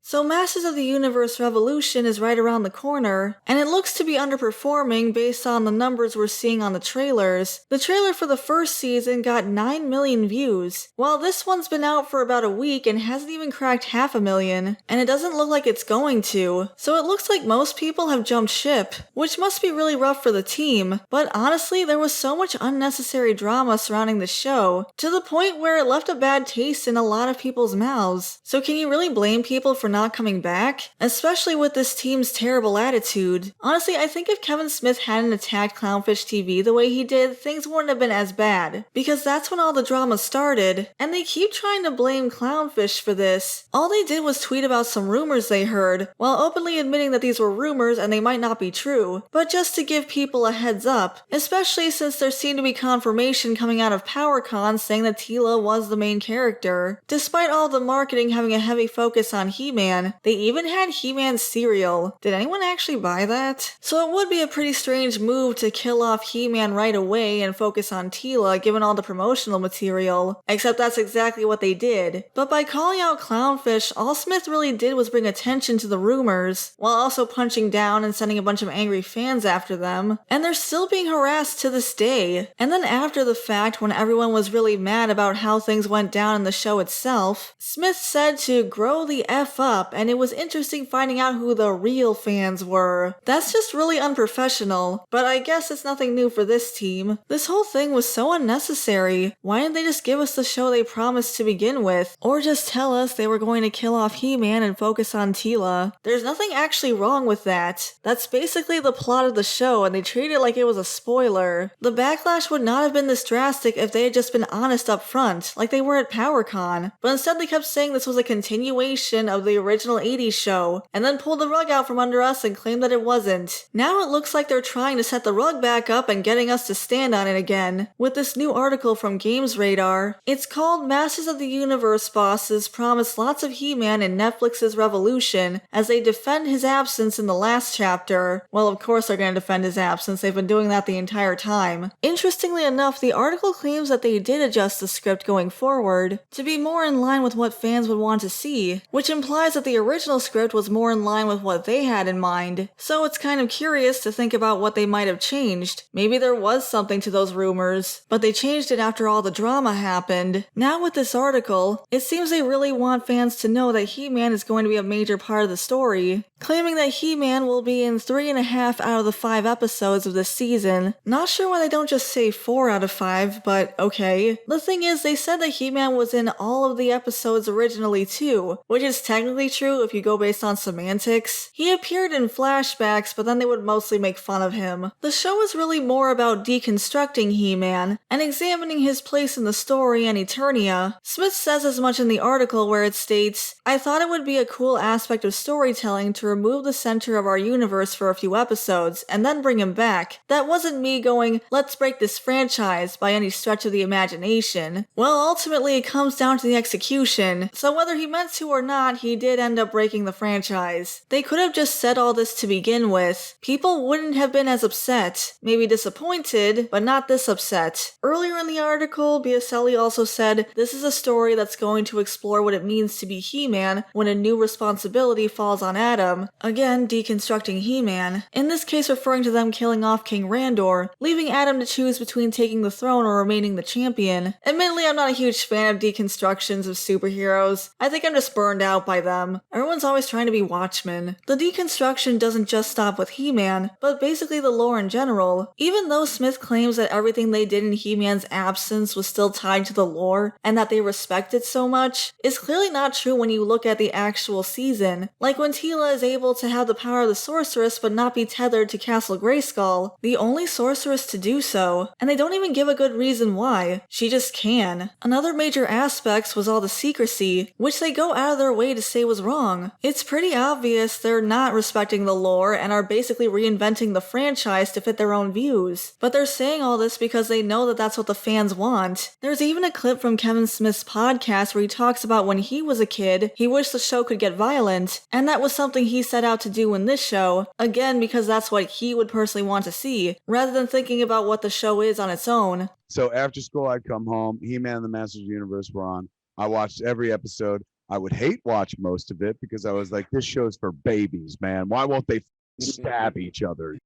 So Masters of the Universe Revolution is right around the corner, and it looks to be underperforming based on the numbers we're seeing on the trailers. The trailer for the first season got 9 million views, while this one's been out for about a week and hasn't even cracked 500,000, and it doesn't look like it's going to. So it looks like most people have jumped ship, which must be really rough for the team, but honestly there was so much unnecessary drama surrounding the show, to the point where it left a bad taste in a lot of people's mouths. So can you really blame people for not coming back? Especially with this team's terrible attitude. Honestly, I think if Kevin Smith hadn't attacked Clownfish TV the way he did, things wouldn't have been as bad, because that's when all the drama started, and they keep trying to blame Clownfish for this. All they did was tweet about some rumors they heard, while openly admitting that these were rumors and they might not be true, but just to give people a heads up, especially since there seemed to be confirmation coming out of PowerCon saying that Teela was the main character. Despite all the marketing having a heavy focus on He-Man, they even had He-Man cereal. Did anyone actually buy that? So it would be a pretty strange move to kill off He-Man right away and focus on Teela given all the promotional material, except that's exactly what they did. But by calling out Clownfish, all Smith really did was bring attention to the rumors, while also punching down and sending a bunch of angry fans after them, and they're still being harassed to this day. And then after the fact, when everyone was really mad about how things went down in the show itself, Smith said to grow the F up, and it was interesting finding out who the real fans were. That's just really unprofessional, but I guess it's nothing new for this team. This whole thing was so unnecessary. Why didn't they just give us the show they promised to begin with? Or just tell us they were going to kill off He-Man and focus on Teela? There's nothing actually wrong with that. That's basically the plot of the show, and they treat it like it was a spoiler. The backlash would not have been this drastic if they had just been honest up front, like they were at PowerCon, but instead they kept saying this was a continuation of the original 80s show, and then pulled the rug out from under us and claimed that it wasn't. Now it looks like they're trying to set the rug back up and getting us to stand on it again, with this new article from Games Radar. It's called Masters of the Universe Bosses Promise Lots of He-Man in Netflix's Revolution as they defend his absence in the last chapter. Well, of course they're going to defend his absence, they've been doing that the entire time. Interestingly enough, the article claims that they did adjust the script going forward to be more in line with what fans would want to see, which implies that the original script was more in line with what they had in mind. So it's kind of curious to think about what they might have changed. Maybe there was something to those rumors, but they changed it after all the drama happened. Now with this article, it seems they really want fans to know that He-Man is going to be a major part of the story, claiming that He-Man will be in 3.5 out of the 5 episodes of this season. Not sure why they don't just say 4 out of 5, but okay. The thing is, they said that He-Man was in all of the episodes originally too, which is technically true if you go based on semantics. He appeared in flashbacks, but then they would mostly make fun of him. The show is really more about deconstructing He-Man and examining his place in the story and Eternia. Smith says as much in the article where it states, "I thought it would be a cool aspect of storytelling to remove the center of our universe for a few episodes and then bring him back. That wasn't me going, let's break this franchise by any stretch of the imagination." Well, ultimately it comes down to the execution, so whether he meant to or not, he did end up breaking the franchise. They could have just said all this to begin with. People wouldn't have been as upset. Maybe disappointed, but not this upset. Earlier in the article, Biaselli also said, "This is a story that's going to explore what it means to be He-Man when a new responsibility falls on Adam." Again, deconstructing He-Man. In this case referring to them killing off King Randor, leaving Adam to choose between taking the throne or remaining the champion. Admittedly, I'm not a huge fan of deconstructions of superheroes. I think I'm just burned out by them. Everyone's always trying to be Watchmen. The deconstruction doesn't just stop with He-Man, but basically the lore in general. Even though Smith claims that everything they did in He-Man's absence was still tied to the lore, and that they respect it so much, it's clearly not true when you look at the actual season. Like when Teela is able to have the power of the sorceress but not be tethered to Castle Grayskull, the only sorceress to do so, and they don't even give a good reason why. She just can. Another major aspect was all the secrecy, which they go out of their way to say was wrong. It's pretty obvious they're not respecting the lore and are basically reinventing the franchise to fit their own views. But they're saying all this because they know that that's what the fans want. There's even a clip from Kevin Smith's podcast where he talks about when he was a kid, he wished the show could get violent, and that was something he set out to do in this show, again because that's what he would personally want to see, rather than thinking about what the show is on its own. So after school, I'd come home. He-Man and the Masters of the Universe were on. I watched every episode. I would hate watch most of it because I was like, this show's for babies, man. Why won't they stab each other?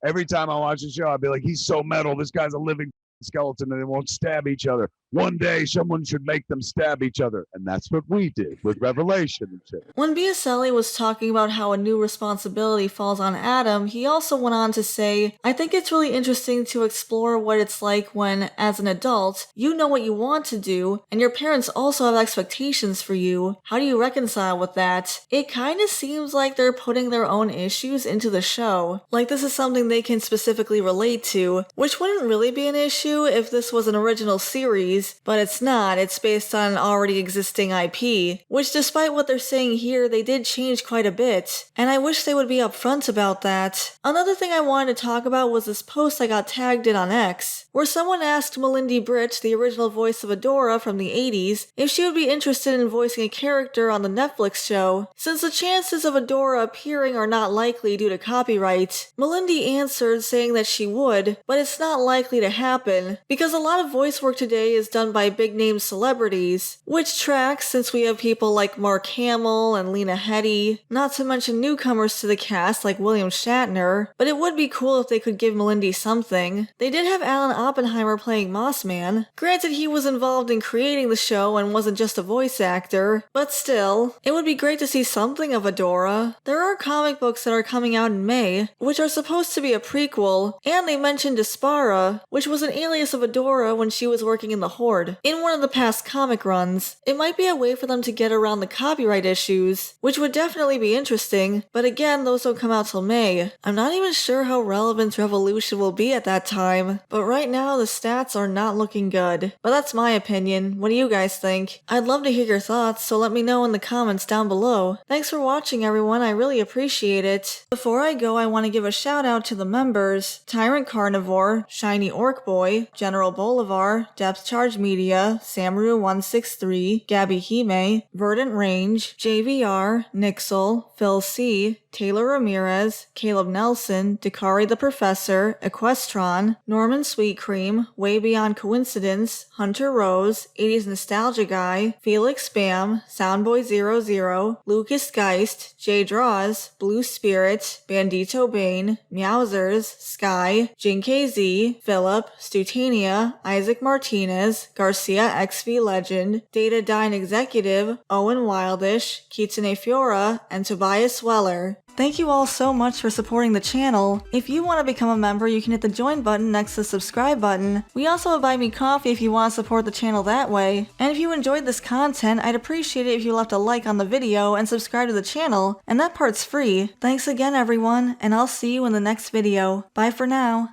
Every time I watch the show, I'd be like, he's so metal. This guy's a living skeleton and they won't stab each other. One day, someone should make them stab each other. And that's what we did with Revelation and shit. When Biaselli was talking about how a new responsibility falls on Adam, he also went on to say, I think it's really interesting to explore what it's like when, as an adult, you know what you want to do, and your parents also have expectations for you. How do you reconcile with that? It kind of seems like they're putting their own issues into the show. Like this is something they can specifically relate to, which wouldn't really be an issue if this was an original series, but it's not. It's based on an already existing IP, which despite what they're saying here, they did change quite a bit, and I wish they would be upfront about that. Another thing I wanted to talk about was this post I got tagged in on X, where someone asked Melindy Britt, the original voice of Adora from the 80s, if she would be interested in voicing a character on the Netflix show, since the chances of Adora appearing are not likely due to copyright. Melindy answered saying that she would, but it's not likely to happen, because a lot of voice work today is done by big-name celebrities, which tracks since we have people like Mark Hamill and Lena Headey, not to mention newcomers to the cast like William Shatner, but it would be cool if they could give Melindy something. They did have Alan Oppenheimer playing Mossman. Granted, he was involved in creating the show and wasn't just a voice actor, but still, it would be great to see something of Adora. There are comic books that are coming out in May, which are supposed to be a prequel, and they mentioned Despara, which was an alias of Adora when she was working in the Horde, in one of the past comic runs. It might be a way for them to get around the copyright issues, which would definitely be interesting, but again, those don't come out till May. I'm not even sure how relevant Revolution will be at that time, but right now the stats are not looking good. But that's my opinion. What do you guys think? I'd love to hear your thoughts, so let me know in the comments down below. Thanks for watching, everyone. I really appreciate it. Before I go, I want to give a shout out to the members: Tyrant Carnivore, Shiny Orc Boy, General Bolivar, Depth Charge Media, Samru163, Gabby Hime, Verdant Range, JVR, Nixel, Phil C, Taylor Ramirez, Caleb Nelson, Dakari the Professor, Equestron, Norman Sweetcream, Way Beyond Coincidence, Hunter Rose, 80s Nostalgia Guy, Felix Spam, Soundboy00, Lucas Geist, J Draws, Blue Spirit, Bandito Bane, Meowsers, Sky, JinKZ, Philip, Stutania, Isaac Martinez, Garcia XV Legend, Data Dine Executive, Owen Wildish, Kitsune Fiora, and Tobias Weller. Thank you all so much for supporting the channel. If you want to become a member, you can hit the join button next to the subscribe button. We also have Buy Me Coffee if you want to support the channel that way. And if you enjoyed this content, I'd appreciate it if you left a like on the video and subscribe to the channel, and that part's free. Thanks again everyone, and I'll see you in the next video. Bye for now.